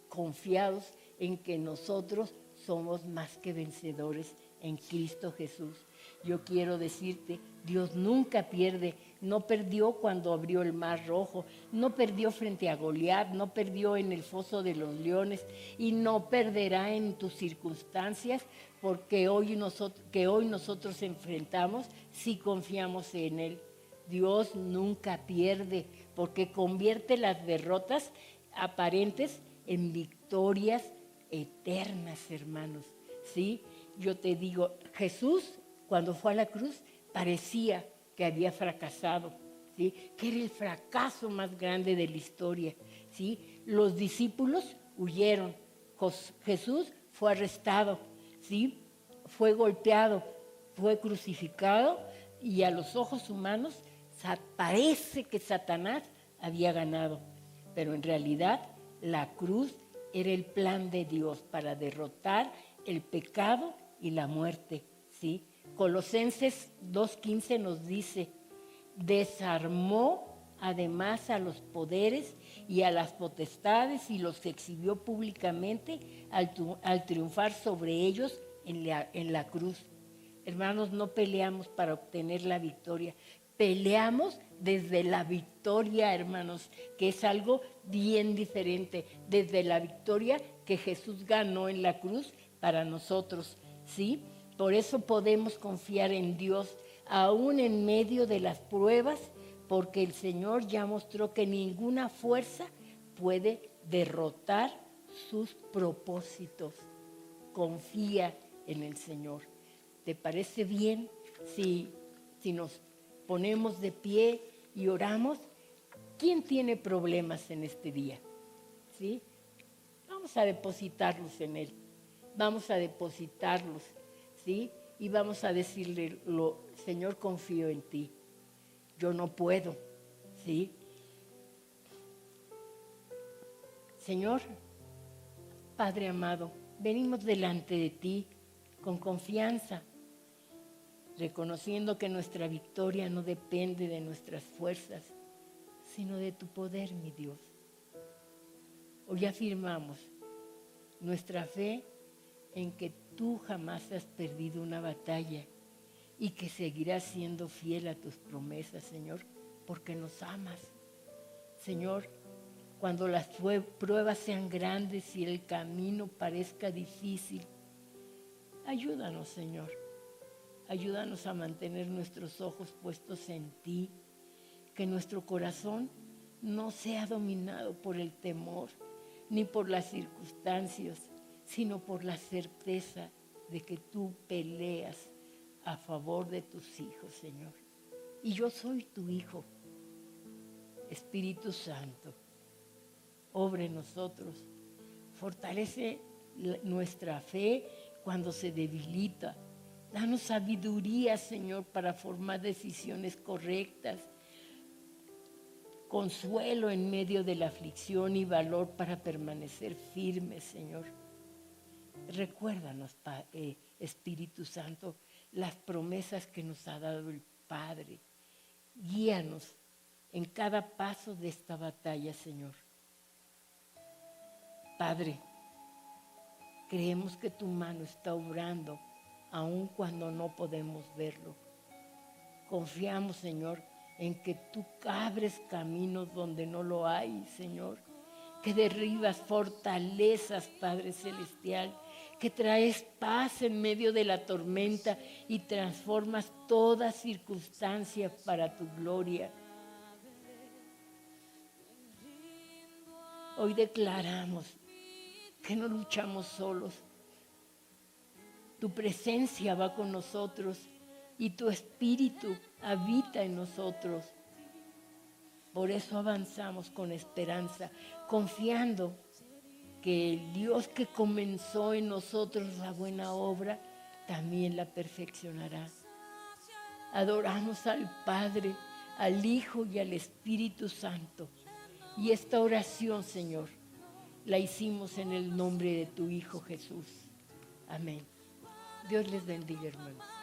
confiados en que nosotros somos más que vencedores en Cristo Jesús. Yo quiero decirte, Dios nunca pierde, no perdió cuando abrió el Mar Rojo, no perdió frente a Goliat, no perdió en el foso de los leones y no perderá en tus circunstancias porque hoy nosotros enfrentamos si confiamos en Él. Dios nunca pierde porque convierte las derrotas aparentes en victorias eternas, hermanos, ¿sí? Yo te digo, Jesús, cuando fue a la cruz, parecía que había fracasado, ¿sí? Que era el fracaso más grande de la historia, ¿sí? Los discípulos huyeron, Jesús fue arrestado, ¿sí? Fue golpeado, fue crucificado y a los ojos humanos parece que Satanás había ganado, pero en realidad la cruz era el plan de Dios para derrotar el pecado y la muerte, ¿sí? Colosenses 2:15 nos dice: desarmó además a los poderes y a las potestades y los exhibió públicamente al triunfar sobre ellos en la cruz. Hermanos, no peleamos para obtener la victoria, peleamos desde la victoria, hermanos, que es algo bien diferente, desde la victoria que Jesús ganó en la cruz para nosotros, ¿sí? Por eso podemos confiar en Dios, aún en medio de las pruebas, porque el Señor ya mostró que ninguna fuerza puede derrotar sus propósitos. Confía en el Señor. ¿Te parece bien si nos ponemos de pie y oramos? ¿Quién tiene problemas en este día? ¿Sí? Vamos a depositarlos en Él. Vamos a depositarlos, ¿sí? Y vamos a decirle, Señor, confío en ti. Yo no puedo, ¿sí? Señor, Padre amado, venimos delante de ti con confianza, reconociendo que nuestra victoria no depende de nuestras fuerzas, sino de tu poder, mi Dios. Hoy afirmamos nuestra fe en que tú jamás has perdido una batalla y que seguirás siendo fiel a tus promesas, Señor, porque nos amas. Señor, cuando las pruebas sean grandes y el camino parezca difícil, ayúdanos, Señor. Ayúdanos a mantener nuestros ojos puestos en ti, que nuestro corazón no sea dominado por el temor ni por las circunstancias, sino por la certeza de que tú peleas a favor de tus hijos, Señor. Y yo soy tu hijo. Espíritu Santo, obra en nosotros, fortalece nuestra fe cuando se debilita. Danos sabiduría, Señor, para formar decisiones correctas, consuelo en medio de la aflicción y valor para permanecer firmes, Señor. Recuérdanos, Espíritu Santo, las promesas que nos ha dado el Padre. Guíanos en cada paso de esta batalla, Señor. Padre, creemos que tu mano está obrando, aun cuando no podemos verlo. Confiamos, Señor, en que tú abres caminos donde no lo hay, Señor. Que derribas fortalezas, Padre Celestial. Que traes paz en medio de la tormenta y transformas toda circunstancia para tu gloria. Hoy declaramos que no luchamos solos. Tu presencia va con nosotros y tu espíritu habita en nosotros. Por eso avanzamos con esperanza, confiando que el Dios que comenzó en nosotros la buena obra, también la perfeccionará. Adoramos al Padre, al Hijo y al Espíritu Santo. Y esta oración, Señor, la hicimos en el nombre de tu Hijo Jesús. Amén. Dios les bendiga, hermanos.